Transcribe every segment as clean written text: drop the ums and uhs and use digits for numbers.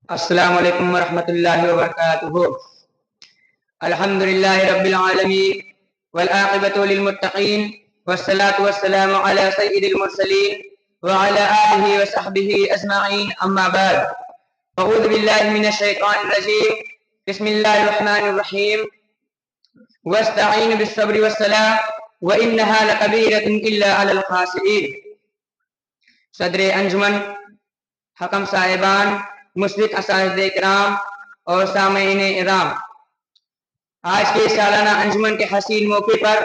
السلام علیکم ورحمۃ اللہ وبرکاتہ۔ الحمد للہ رب العالمین والعاقبۃ للمتقین والصلاة والسلام علی سید المرسلین وعلی آلہ وصحبہ اجمعین، اما بعد۔ اعوذ باللہ من الشیطان الرجیم، بسم اللہ الرحمن الرحیم۔ واستعین بالصبر والصلاۃ وانہا لکبیرۃ الا علی الخاشعین۔ صدر انجمن، حکم صاحبان، مشرق اساتذہ کرام اور سامعین ارام، آج کے سالانہ انجمن کے حسین موقع پر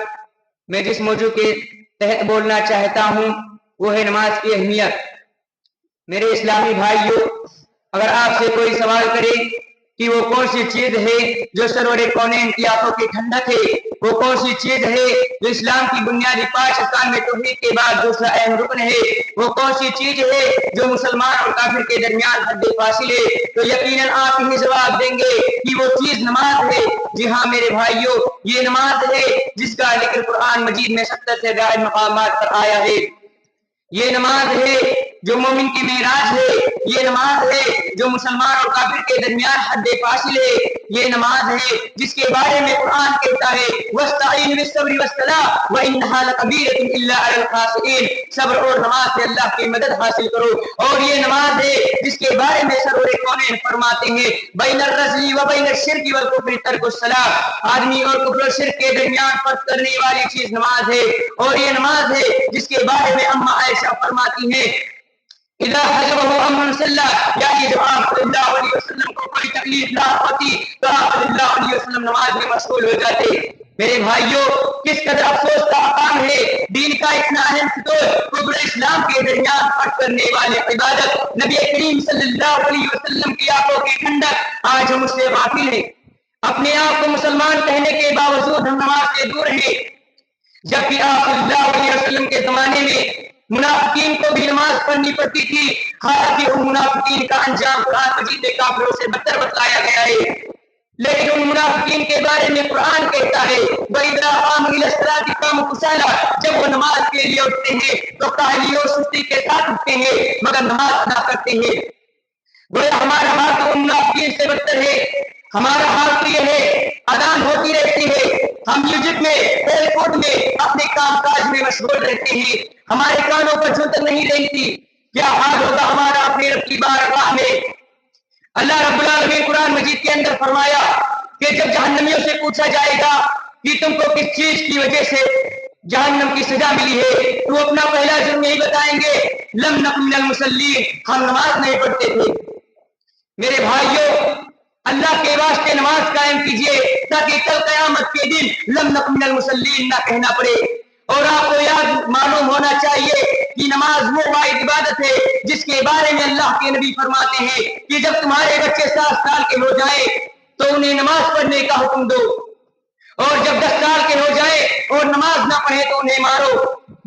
میں جس موضوع کے تحت بولنا چاہتا ہوں وہ ہے نماز کی اہمیت۔ میرے اسلامی بھائیوں، اگر آپ سے کوئی سوال کرے کہ وہ کون سی چیز ہے جو سرور کونین کی آنکھوں کی ٹھنڈک ہے، وہ کون سی چیز ہے جو اسلام کی بنیادی 5 ارکان میں توحید کے بعد دوسرا اہم رکن ہے، وہ کون سی چیز ہے جو مسلمان اور کافر کے درمیان حد فاصل ہے، تو یقیناً آپ ہی جواب دیں گے کہ وہ چیز نماز ہے۔ جی ہاں میرے بھائیوں، یہ نماز ہے جس کا ذکر قرآن مجید میں 70 سے زائد مقامات پر آیا ہے۔ یہ نماز ہے جو مومن کی معراج ہے، یہ نماز ہے جو مسلمان اور کافر کے درمیان حد فاصل ہے، یہ نماز ہے جس کے بارے میں قرآن کہتا ہے وَاسْتَعِینُوا بِالصَّبْرِ وَالصَّلَاةِ وَإِنَّهَا لَكَبِیرَةٌ إِلَّا عَلَى الْخَاشِعِینَ۔ صبر اور نماز سے اللہ کی مدد حاصل کرو۔ اور یہ نماز ہے جس کے بارے میں سرور کونین فرماتے ہیں بین الرجل وبین الشرک والکفر ترک الصلاۃ، آدمی اور کفر و شرک کے درمیان فرق کرنے والی چیز نماز ہے۔ اور یہ نماز ہے جس کے بارے میں اما عائشہ فرماتی ہیں اذا حجبه امر صلی، یعنی جب آپ صلی اللہ علیہ وسلم کو کوئی تکلیف لاحق ہوتی تو آپ صلی اللہ علیہ وسلم نماز میں مشغول ہو جاتے۔ میرے بھائیوں، کس قدر افسوس کا مقام ہے، دین کا اتنا اہم ستون کفر اسلام کے درمیان فرق کرنے والے عبادت نبی کریم صلی اللہ علیہ وسلم کی آنکھوں کی ٹھنڈک، آج ہم اس سے غافل ہیں۔ اپنے آپ کو مسلمان کہنے کے باوجود ہم نماز سے دور ہیں، جبکہ آپ صلی اللہ علیہ وسلم کے زمانے میں منافقین کو بھی نماز پڑھنی پڑتی تھی، حالانکہ ان منافقین کا انجام قرآن مجید میں کافروں سے بدتر بتلایا گیا ہے۔ لیکن ان منافقین کے بارے میں قرآن کہتا ہے وَإِذَا قَامُوا إِلَى الصَّلَاةِ قَامُوا كُسَالَىٰ، جب وہ نماز کے لیے اٹھتے ہیں تو کاہلی اور سستی کے ساتھ اٹھتے ہیں مگر نماز ادا کرتے ہیں۔ گویا ہمارا حال تو ان منافقین سے بدتر ہے۔ ہمارا حال تو یہ ہے اذان ہوتی رہتی ہے، ہم میوزک میں، کھیل کود میں، اپنے کام کاج میں مشغول رہتے ہیں، ہمارے کانوں پر جھنجھک نہیں رہتی۔ کیا حال ہوگا ہمارا اپنے رب کی بارگاہ میں؟ اللہ رب العالمین قرآن مجید کے اندر فرمایا کہ جب جہنمیوں سے پوچھا جائے گا کہ تم کو کس چیز کی وجہ سے جہنم کی سزا ملی ہے، تو اپنا پہلا جرم یہی بتائیں گے لم نکن من المصلین، ہم نماز نہیں پڑھتے تھے۔ میرے بھائیوں، اللہ کے واسطے نماز قائم کیجئے تاکہ کل قیامت کے دن لم نکن من المصلین نہ کہنا پڑے۔ اور آپ کو یاد معلوم ہونا چاہیے کہ نماز وہ واحد عبادت ہے جس کے بارے میں اللہ کے نبی فرماتے ہیں کہ جب تمہارے بچے 7 سال کے ہو جائیں تو انہیں نماز پڑھنے کا حکم دو، اور جب 10 سال کے ہو جائے اور نماز نہ پڑھے تو انہیں مارو۔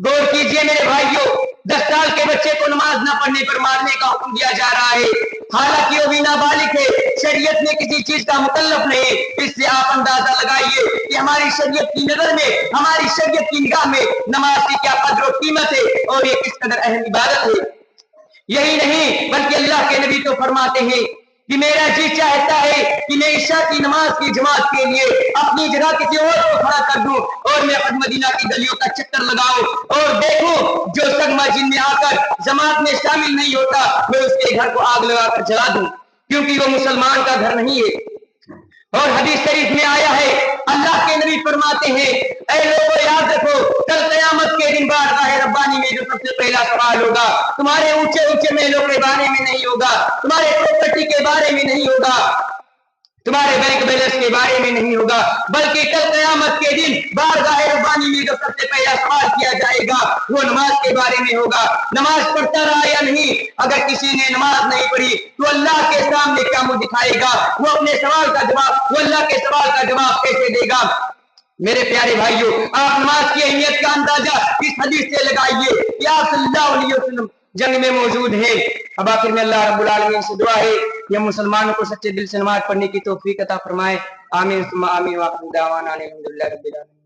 غور کیجئے میرے بھائیوں، 10 سال کے بچے کو نماز نہ پڑھنے پر مارنے کا حکم دیا جا رہا ہے، حالانکہ وہ بھی نابالغ ہے، شریعت میں کسی چیز کا مکلف نہیں۔ اس سے آپ اندازہ لگائیے کہ ہماری شریعت کی نظر میں، ہماری شریعت کی نگاہ میں نماز کی کیا قدر و قیمت ہے اور یہ کس قدر اہم عبادت ہے۔ یہی نہیں بلکہ اللہ کے نبی تو فرماتے ہیں کہ میرا جی چاہتا ہے کہ میں عشاء کی نماز کی جماعت کے لیے اپنی جگہ کسی اور کو کھڑا کر دوں اور میں خود مدینہ کی گلیوں کا چکر لگاؤں اور دیکھوں جو سگما جن میں آ کر جماعت میں شامل نہیں ہوتا میں اس کے گھر کو آگ لگا کر جلا دوں، کیونکہ وہ مسلمان کا گھر نہیں ہے۔ اور حدیث شریف میں آیا ہے اللہ کے نبی فرماتے ہیں اے لوگوں یاد رکھو کل قیامت کے دن بارگاہ ربانی میں جو سب سے پہلا سوال ہوگا تمہارے اونچے اونچے محلوں کے بارے میں نہیں ہوگا، تمہارے پراپرٹی کے بارے میں نہیں ہوگا، تمہارے بینک بیلنس کے بارے میں نہیں ہوگا، بلکہ کل قیامت کے دن بارگاہ ربانی میں جو سب سے پہلا سوال کیا جائے گا وہ نماز کے بارے میں ہوگا۔ نماز پڑھتا رہا یا نہیں، اگر کسی نے نماز نہیں پڑھی تو اللہ کے سامنے کیا منہ دکھائے گا، وہ اپنے سوال کا جواب، وہ اللہ کے سوال کا جواب کیسے دے گا؟ میرے پیارے بھائیوں، آپ نماز کی اہمیت کا اندازہ اس حدیث سے لگائیے کہ آپ صلی اللہ علیہ وسلم جنگ میں موجود ہیں۔ اب آخر میں اللہ رب العالمین سے دعا ہے کہ ہم مسلمانوں کو سچے دل سے نماز پڑھنے کی توفیق عطا فرمائے۔ آمین ثم آمین، وآخر دعوانا الحمدللہ رب العالمین۔